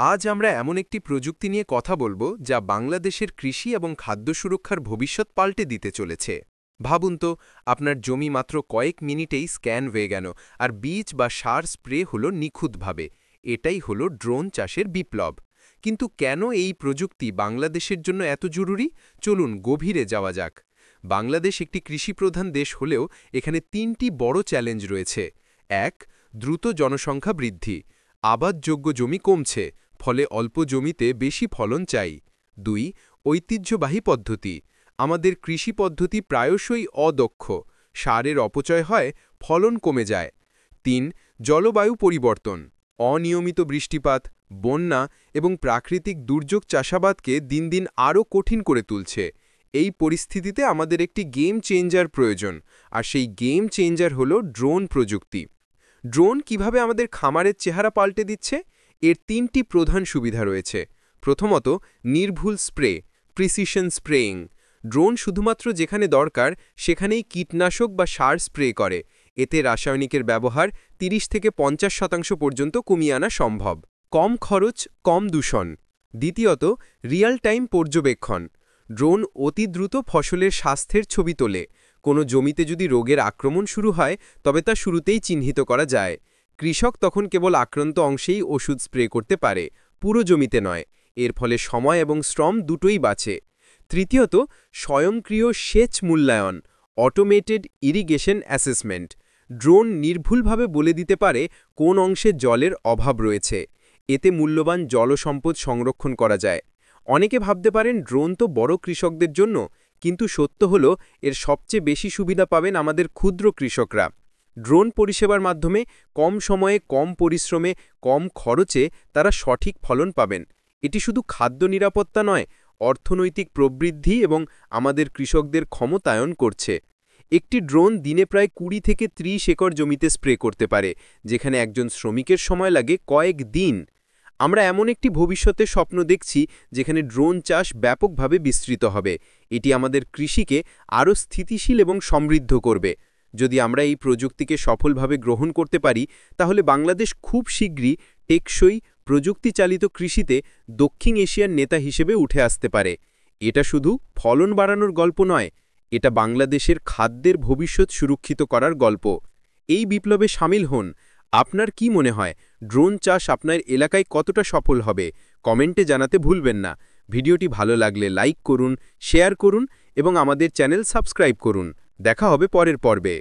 আজ আমরা এমন একটি প্রযুক্তি নিয়ে কথা বলবো যা বাংলাদেশের কৃষি এবং খাদ্য সুরক্ষার ভবিষ্যৎ পাল্টে দিতে চলেছে। ভাবুন তো, আপনার জমি মাত্র কয়েক মিনিটেই স্ক্যান হয়ে গেল, আর বীজ বা সার স্প্রে হলো নিখুঁতভাবে। এটাই হলো ড্রোন চাষের বিপ্লব। কিন্তু কেন এই প্রযুক্তি বাংলাদেশের জন্য এত জরুরি? চলুন গভীরে যাওয়া যাক। বাংলাদেশ একটি কৃষিপ্রধান দেশ হলেও এখানে তিনটি বড় চ্যালেঞ্জ রয়েছে। ১. দ্রুত জনসংখ্যা বৃদ্ধি। আবাদযোগ্য জমি কমছে, ফলে অল্প জমিতে বেশি ফলন চাই। ২. ঐতিহ্যবাহী পদ্ধতি। আমাদের কৃষি পদ্ধতি প্রায়শই অদক্ষ, সারের অপচয় হয়, ফলন কমে যায়। ৩. জলবায়ু পরিবর্তন। অনিয়মিত বৃষ্টিপাত, বন্যা এবং প্রাকৃতিক দুর্যোগ চাষাবাদকে দিন দিন আরও কঠিন করে তুলছে। এই পরিস্থিতিতে আমাদের একটি গেম চেঞ্জার প্রয়োজন, আর সেই গেম চেঞ্জার হলো ড্রোন প্রযুক্তি। ড্রোন কিভাবে আমাদের খামারের চেহারা পাল্টে দিচ্ছে? এর তিনটি প্রধান সুবিধা রয়েছে। প্রথমত, নির্ভুল স্প্রে, প্রিসিশন স্প্রেইং। ড্রোন শুধুমাত্র যেখানে দরকার সেখানেই কীটনাশক বা সার স্প্রে করে। এতে রাসায়নিকের ব্যবহার ৩০ থেকে ৫০% পর্যন্ত কমিয়ে আনা সম্ভব। কম খরচ, কম দূষণ। দ্বিতীয়ত, রিয়েল টাইম পর্যবেক্ষণ। ড্রোন অতি দ্রুত ফসলের স্বাস্থ্যের ছবি তোলে। কোনো জমিতে যদি রোগের আক্রমণ শুরু হয়, তবে তা শুরুতেই চিহ্নিত করা যায়। কৃষক তখন কেবল আক্রান্ত অংশেই ওষুধ স্প্রে করতে পারে, পুরো জমিতে নয়। এর ফলে সময় এবং শ্রম দুটোই বাঁচে। তৃতীয়ত, স্বয়ংক্রিয় সেচ মূল্যায়ন, অটোমেটেড ইরিগেশন অ্যাসেসমেন্ট। ড্রোন নির্ভুলভাবে বলে দিতে পারে কোন অংশে জলের অভাব রয়েছে। এতে মূল্যবান জলসম্পদ সংরক্ষণ করা যায়। অনেকে ভাবতে পারেন ড্রোন তো বড় কৃষকদের জন্য, কিন্তু সত্য হল এর সবচেয়ে বেশি সুবিধা পাবেন আমাদের ক্ষুদ্র কৃষকরা। ড্রোন পরিষেবার মাধ্যমে কম সময়ে, কম পরিশ্রমে, কম খরচে তারা সঠিক ফলন পাবেন। এটি শুধু খাদ্য নিরাপত্তা নয়, অর্থনৈতিক প্রবৃদ্ধি এবং আমাদের কৃষকদের ক্ষমতায়ন করছে। একটি ড্রোন দিনে প্রায় ২০ থেকে ৩০ একর জমিতে স্প্রে করতে পারে, যেখানে একজন শ্রমিকের সময় লাগে কয়েক দিন। আমরা এমন একটি ভবিষ্যতের স্বপ্ন দেখছি যেখানে ড্রোন চাষ ব্যাপকভাবে বিস্তৃত হবে। এটি আমাদের কৃষিকে আরও স্থিতিশীল এবং সমৃদ্ধ করবে। যদি আমরা এই প্রযুক্তিকে সফলভাবে গ্রহণ করতে পারি, তাহলে বাংলাদেশ খুব শীঘ্রই টেকসই, প্রযুক্তিচালিত কৃষিতে দক্ষিণ এশিয়ার নেতা হিসেবে উঠে আসতে পারে। এটা শুধু ফলন বাড়ানোর গল্প নয়, এটা বাংলাদেশের খাদ্যের ভবিষ্যৎ সুরক্ষিত করার গল্প। এই বিপ্লবে শামিল হন। আপনার কি মনে হয়, ড্রোন চাষ আপনার এলাকায় কতটা সফল হবে? কমেন্টে জানাতে ভুলবেন না। ভিডিওটি ভালো লাগলে লাইক করুন, শেয়ার করুন এবং আমাদের চ্যানেল সাবস্ক্রাইব করুন। দেখা হবে পরের পর্বে।